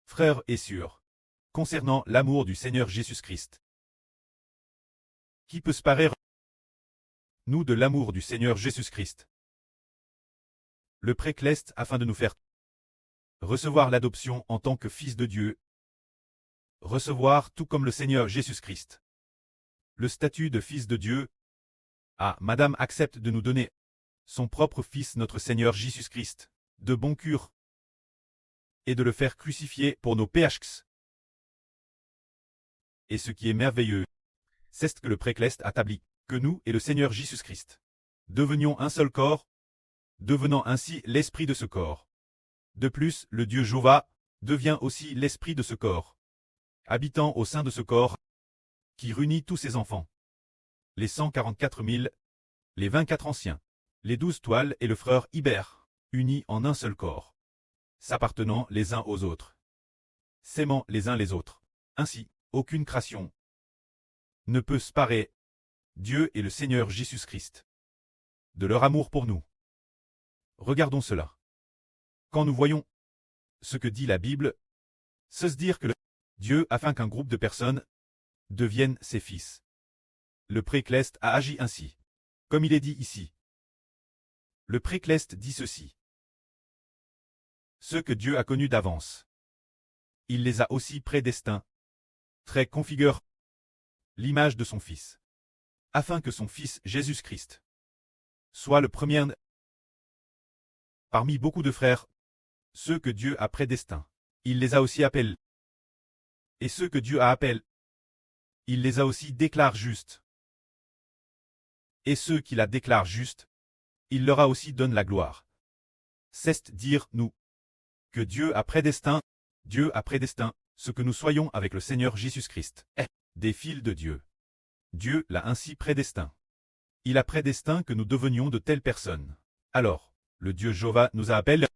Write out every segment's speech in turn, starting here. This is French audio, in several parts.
frères et sœurs, concernant l'amour du Seigneur Jésus-Christ. Qui peut séparer nous de l'amour du Seigneur Jésus-Christ? Le précleste afin de nous faire recevoir l'adoption en tant que fils de Dieu, recevoir tout comme le Seigneur Jésus-Christ le statut de fils de Dieu. Ah, Madame accepte de nous donner son propre Fils notre Seigneur Jésus-Christ, de bon cœur, et de le faire crucifier pour nos péchés. Et ce qui est merveilleux, c'est que le précleste établit que nous et le Seigneur Jésus-Christ devenions un seul corps, devenant ainsi l'esprit de ce corps. De plus, le Dieu Jéhovah devient aussi l'esprit de ce corps, habitant au sein de ce corps, qui réunit tous ses enfants. Les 144 000, les 24 anciens, les 12 toiles et le frère Ibère, unis en un seul corps, s'appartenant les uns aux autres, s'aimant les uns les autres. Ainsi, aucune création ne peut séparer Dieu et le Seigneur Jésus-Christ de leur amour pour nous. Regardons cela. Quand nous voyons ce que dit la Bible, c'est se dire que Dieu afin qu'un groupe de personnes deviennent ses fils. Le précleste a agi ainsi. Comme il est dit ici. Le précleste dit ceci. Ceux que Dieu a connus d'avance, il les a aussi prédestinés, très configure l'image de son Fils, afin que son Fils Jésus-Christ soit le premier parmi beaucoup de frères. Ceux que Dieu a prédestinés, il les a aussi appelés. Et ceux que Dieu a appelés, il les a aussi déclarés justes. Et ceux qui la déclarent justes, il leur a aussi donné la gloire. C'est dire, nous, que Dieu a prédestiné ce que nous soyons avec le Seigneur Jésus-Christ, des fils de Dieu. Dieu l'a ainsi prédestiné. Il a prédestiné que nous devenions de telles personnes. Alors, le Dieu Jéhovah nous a appelés.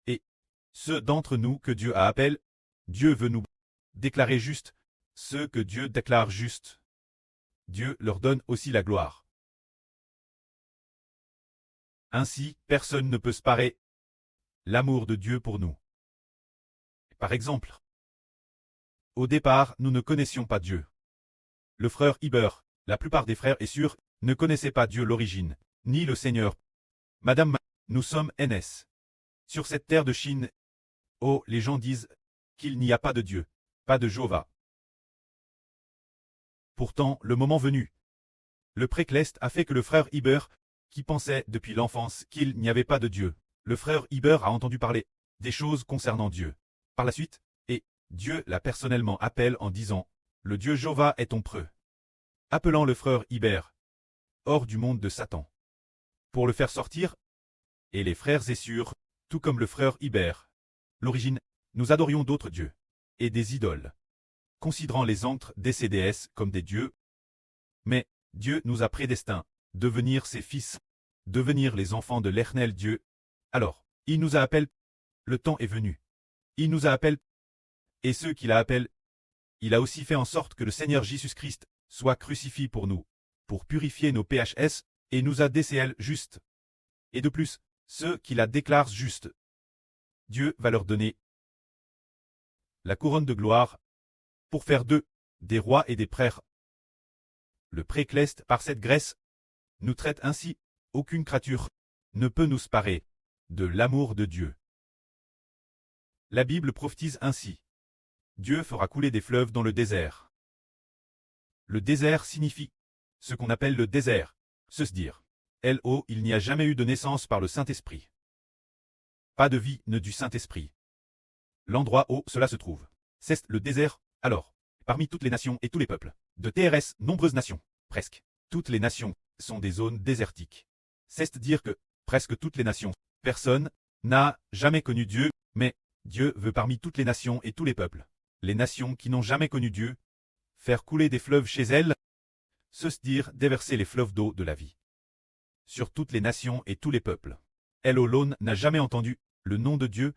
Et ceux d'entre nous que Dieu a appelés, Dieu veut nous déclarer justes. Ceux que Dieu déclare justes, Dieu leur donne aussi la gloire. Ainsi, personne ne peut séparer l'amour de Dieu pour nous. Par exemple, au départ, nous ne connaissions pas Dieu. Le frère Ibère, la plupart des frères et sœurs, ne connaissaient pas Dieu l'origine, ni le Seigneur. Madame, nous sommes NS. Sur cette terre de Chine, oh, les gens disent qu'il n'y a pas de Dieu, pas de Jéhovah. Pourtant, le moment venu, le précleste a fait que le frère Ibère, qui pensait depuis l'enfance qu'il n'y avait pas de Dieu, le frère Ibère a entendu parler des choses concernant Dieu. Par la suite, et Dieu l'a personnellement appelé en disant, le Dieu Jéhovah est ton preux. Appelant le frère Ibère hors du monde de Satan. Pour le faire sortir, et les frères et sœurs, tout comme le frère Ibère. L'origine, nous adorions d'autres dieux et des idoles, considérant les ancres des CDS comme des dieux. Mais Dieu nous a prédestinés devenir ses fils, devenir les enfants de l'Éternel Dieu. Alors, il nous a appelés. Le temps est venu. Il nous a appelés. Et ceux qu'il a appelés, il a aussi fait en sorte que le Seigneur Jésus-Christ soit crucifié pour nous, pour purifier nos PHS, et nous a déclarés justes. Et de plus, ceux qui la déclarent justes, Dieu va leur donner la couronne de gloire, pour faire d'eux des rois et des prêtres. Le précleste, par cette grâce, nous traite ainsi, aucune créature ne peut nous séparer de l'amour de Dieu. La Bible prophétise ainsi. Dieu fera couler des fleuves dans le désert. Le désert signifie ce qu'on appelle le désert, se dire. Il n'y a jamais eu de naissance par le Saint-Esprit. Pas de vie ne du Saint-Esprit. L'endroit où cela se trouve, c'est le désert. Alors, parmi toutes les nations et tous les peuples, de TRS, nombreuses nations, presque toutes les nations, sont des zones désertiques. C'est dire que, presque toutes les nations, personne n'a jamais connu Dieu, mais Dieu veut parmi toutes les nations et tous les peuples, les nations qui n'ont jamais connu Dieu, faire couler des fleuves chez elles, se dire déverser les fleuves d'eau de la vie. Sur toutes les nations et tous les peuples. Elle alone n'a jamais entendu le nom de Dieu,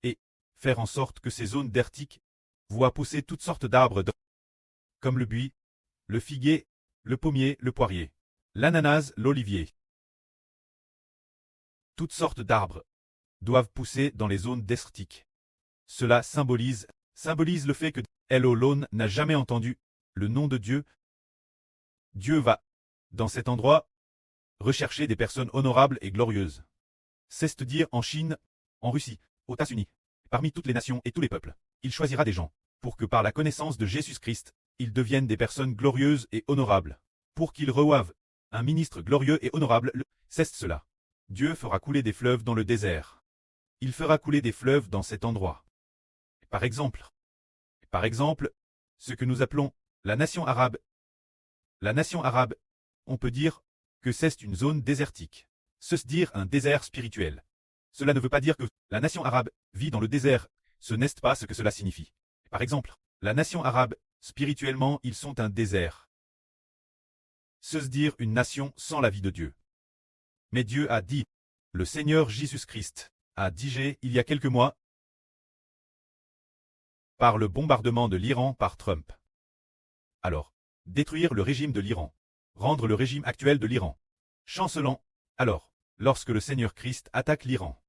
et faire en sorte que ces zones désertiques voient pousser toutes sortes d'arbres, comme le buis, le figuier, le pommier, le poirier, l'ananas, l'olivier. Toutes sortes d'arbres, doivent pousser dans les zones désertiques. Cela symbolise le fait que Elolone n'a jamais entendu le nom de Dieu. Dieu va, dans cet endroit, rechercher des personnes honorables et glorieuses. C'est-à-dire en Chine, en Russie, aux États-Unis, parmi toutes les nations et tous les peuples. Il choisira des gens, pour que par la connaissance de Jésus-Christ, ils deviennent des personnes glorieuses et honorables. Pour qu'ils reçoivent un ministre glorieux et honorable, c'est cela. Dieu fera couler des fleuves dans le désert. Il fera couler des fleuves dans cet endroit. Par exemple, ce que nous appelons la nation arabe. La nation arabe, on peut dire que c'est une zone désertique. C'est-à-dire un désert spirituel. Cela ne veut pas dire que la nation arabe vit dans le désert, ce n'est pas ce que cela signifie. Par exemple, la nation arabe, spirituellement, ils sont un désert. C'est-à-dire une nation sans la vie de Dieu. Mais Dieu a dit, le Seigneur Jésus-Christ a dit il y a quelques mois, par le bombardement de l'Iran par Trump. Alors, détruire le régime de l'Iran, rendre le régime actuel de l'Iran chancelant. Alors, lorsque le Seigneur Christ attaque l'Iran,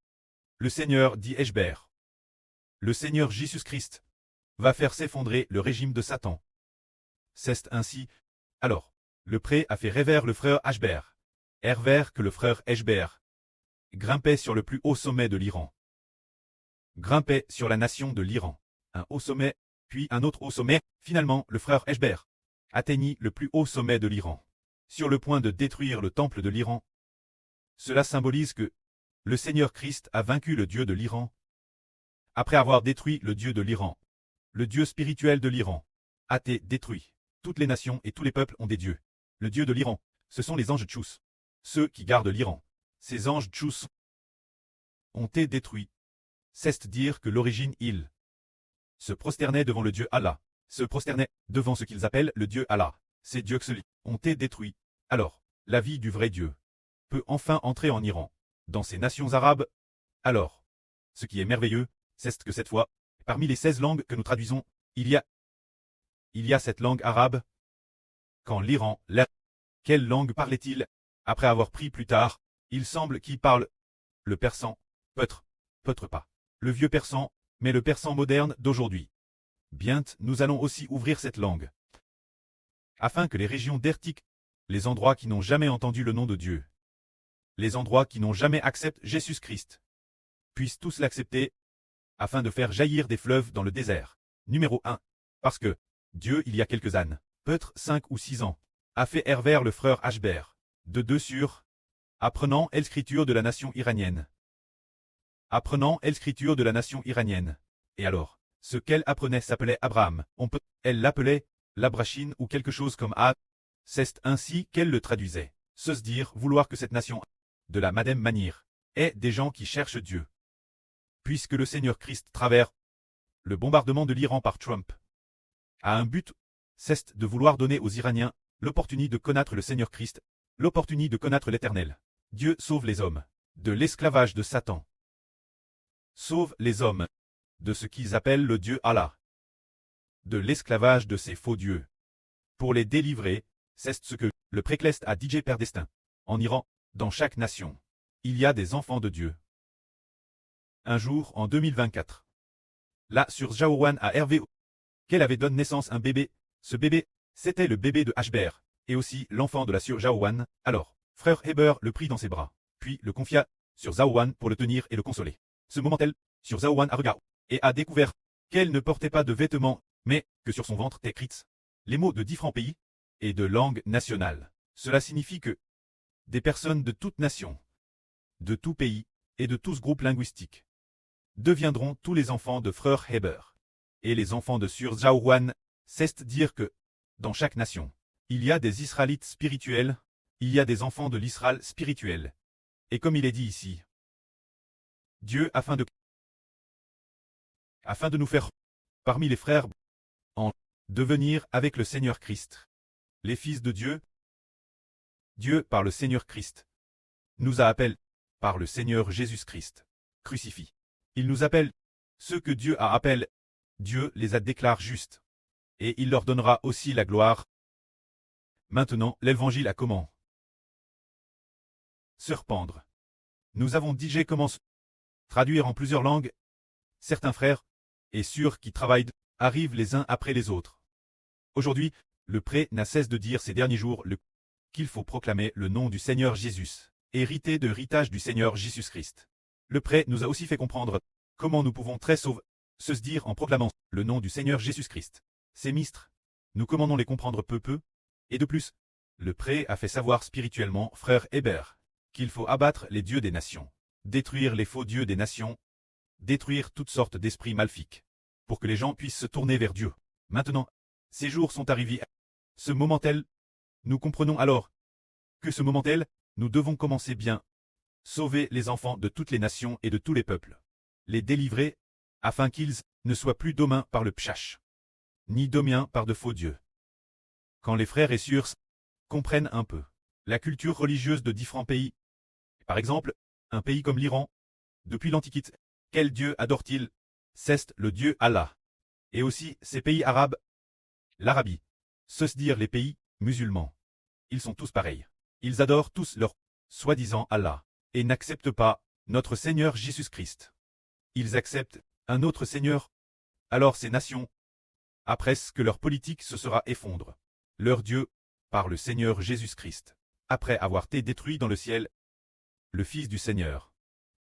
le Seigneur dit Eshber. Le Seigneur Jésus-Christ va faire s'effondrer le régime de Satan. C'est ainsi. Alors, le pré a fait rêver le frère Ashber. Herver que le frère Eshber grimpait sur le plus haut sommet de l'Iran. Grimpait sur la nation de l'Iran. Un haut sommet, puis un autre haut sommet. Finalement, le frère Eshber atteignit le plus haut sommet de l'Iran. Sur le point de détruire le temple de l'Iran. Cela symbolise que le Seigneur Christ a vaincu le Dieu de l'Iran. Après avoir détruit le Dieu de l'Iran, le Dieu spirituel de l'Iran a été détruit. Toutes les nations et tous les peuples ont des dieux. Le Dieu de l'Iran, ce sont les anges Tchous. Ceux qui gardent l'Iran. Ces anges Tchous ont été détruits. C'est-à-dire que l'origine ils se prosternaient devant le Dieu Allah, se prosternaient devant ce qu'ils appellent le Dieu Allah. Ces dieux ont été détruits. Alors, la vie du vrai Dieu peut enfin entrer en Iran, dans ces nations arabes. Alors, ce qui est merveilleux, c'est que cette fois, parmi les 16 langues que nous traduisons, il y a cette langue arabe. Quand l'Iran, quelle langue parlait-il? Après avoir pris plus tard, il semble qu'il parle le persan, peut-être pas le vieux persan, mais le persan moderne d'aujourd'hui. Bientôt, nous allons aussi ouvrir cette langue, afin que les régions désertiques, les endroits qui n'ont jamais entendu le nom de Dieu, les endroits qui n'ont jamais accepté Jésus-Christ, puissent tous l'accepter, afin de faire jaillir des fleuves dans le désert. Numéro 1. Parce que Dieu, il y a quelques années, peut-être 5 ou 6 ans, a fait erver le frère Ashber, de 2 sur apprenant l'écriture de la nation iranienne. Apprenant l'écriture de la nation iranienne. Et alors, ce qu'elle apprenait s'appelait Abraham. Elle l'appelait l'Abrachine ou quelque chose comme A. C'est ainsi qu'elle le traduisait. Se dire vouloir que cette nation, de la même manière, est des gens qui cherchent Dieu. Puisque le Seigneur Christ travers le bombardement de l'Iran par Trump a un but, c'est de vouloir donner aux Iraniens l'opportunité de connaître le Seigneur Christ, l'opportunité de connaître l'Éternel. Dieu sauve les hommes de l'esclavage de Satan. Sauve les hommes de ce qu'ils appellent le Dieu Allah, de l'esclavage de ces faux dieux. Pour les délivrer, c'est ce que le précleste a dit Père Destin. En Iran, dans chaque nation, il y a des enfants de Dieu. Un jour, en 2024, là sur Jaouan à Hervé, qu'elle avait donné naissance à un bébé. Ce bébé, c'était le bébé de Ashber, et aussi l'enfant de la sur Jaouan. Alors, frère Heber le prit dans ses bras, puis le confia sur Zaouan pour le tenir et le consoler. Ce moment-elle, sur Zaouan a regardé, et a découvert qu'elle ne portait pas de vêtements, mais que sur son ventre écrits les mots de différents pays et de langues nationales. Cela signifie que des personnes de toute nation, de tout pays et de tous groupes linguistiques deviendront tous les enfants de frère Heber. Et les enfants de Sur Zaouan, c'est dire que, dans chaque nation, il y a des Israélites spirituels, il y a des enfants de l'Israël spirituel. Et comme il est dit ici, Dieu afin de nous faire, parmi les frères, en devenir avec le Seigneur Christ, les fils de Dieu. Dieu par le Seigneur Christ nous a appelés par le Seigneur Jésus-Christ, crucifié. Il nous appelle, ceux que Dieu a appelés, Dieu les a déclarés justes, et il leur donnera aussi la gloire. Maintenant, l'évangile a comment se répandre. Nous avons dit comment traduire en plusieurs langues. Certains frères, et sûrs qui travaillent, arrivent les uns après les autres. Aujourd'hui, le prêtre n'a cesse de dire ces derniers jours qu'il faut proclamer le nom du Seigneur Jésus, hérité de l'héritage du Seigneur Jésus-Christ. Le prêtre nous a aussi fait comprendre comment nous pouvons très sauver, se dire en proclamant le nom du Seigneur Jésus-Christ. Ces mystres, nous commandons les comprendre peu, et de plus, le prêtre a fait savoir spirituellement, frère Hébert, qu'il faut abattre les dieux des nations, détruire les faux dieux des nations, détruire toutes sortes d'esprits maléfiques, pour que les gens puissent se tourner vers Dieu. Maintenant, ces jours sont arrivés. Ce moment tel, nous comprenons alors que ce moment tel, nous devons commencer bien, sauver les enfants de toutes les nations et de tous les peuples, les délivrer, afin qu'ils ne soient plus domains par le pchash, ni domiens par de faux dieux. Quand les frères et sœurs comprennent un peu la culture religieuse de différents pays, par exemple, un pays comme l'Iran, depuis l'Antiquité, quel dieu adore-t-il? C'est le dieu Allah. Et aussi ces pays arabes, l'Arabie, se dire les pays musulmans. Ils sont tous pareils. Ils adorent tous leur soi-disant Allah, et n'acceptent pas notre Seigneur Jésus-Christ. Ils acceptent un autre Seigneur. Alors ces nations, après que leur politique se sera effondre, leur Dieu, par le Seigneur Jésus-Christ, après avoir été détruit dans le ciel, le Fils du Seigneur.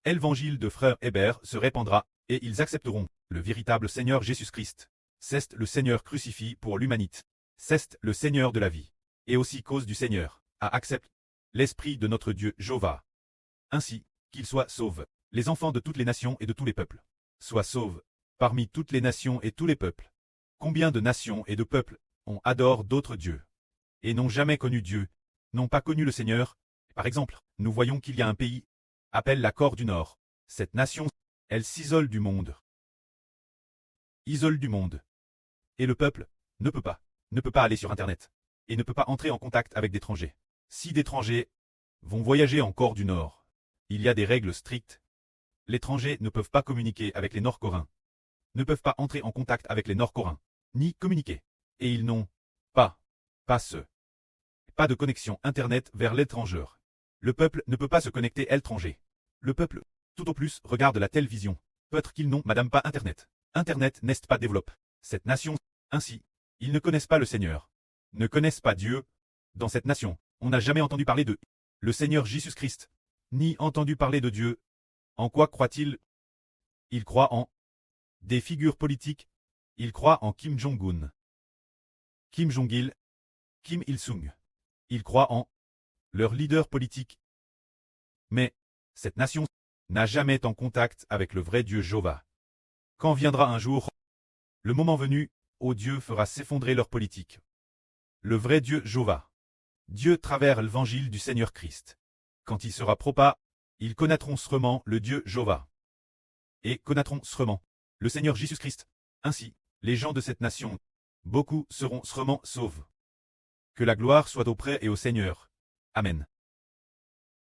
L'évangile de frère Hébert se répandra, et ils accepteront le véritable Seigneur Jésus-Christ. C'est le Seigneur crucifié pour l'humanité. C'est le Seigneur de la vie. Et aussi cause du Seigneur, à accepter l'Esprit de notre Dieu Jéhovah. Ainsi, qu'il soit sauve, les enfants de toutes les nations et de tous les peuples. Soient sauves, parmi toutes les nations et tous les peuples. Combien de nations et de peuples ont adoré d'autres dieux, et n'ont jamais connu Dieu, n'ont pas connu le Seigneur. Par exemple, nous voyons qu'il y a un pays, appelle la Corée du Nord. Cette nation, elle s'isole du monde. Isole du monde. Et le peuple ne peut pas aller sur Internet, et ne peut pas entrer en contact avec d'étrangers. Si d'étrangers vont voyager en Corée du Nord, il y a des règles strictes. L'étranger ne peuvent pas communiquer avec les Nord-Coréens, ne peuvent pas entrer en contact avec les Nord-Coréens, ni communiquer. Et ils n'ont pas de connexion Internet vers l'étranger. Le peuple ne peut pas se connecter à l'étranger. Le peuple, tout au plus, regarde la télévision. Peut-être qu'ils n'ont, madame, pas Internet. Internet n'est pas développé. Cette nation, ainsi, ils ne connaissent pas le Seigneur, ne connaissent pas Dieu. Dans cette nation, on n'a jamais entendu parler de le Seigneur Jésus-Christ, ni entendu parler de Dieu. En quoi croient-ils? Ils croient en des figures politiques. Ils croient en Kim Jong-un, Kim Jong-il, Kim Il-sung. Ils croient en leur leader politique. Mais cette nation n'a jamais été en contact avec le vrai Dieu Jéhovah. Quand viendra un jour, le moment venu, où Dieu fera s'effondrer leur politique. Le vrai Dieu Jéhovah. Dieu travers l'évangile du Seigneur Christ. Quand il sera propas, ils connaîtront sûrement le Dieu Jéhovah. Et connaîtront sûrement le Seigneur Jésus-Christ. Ainsi, les gens de cette nation, beaucoup seront sûrement sauvés. Que la gloire soit auprès et au Seigneur. Amen.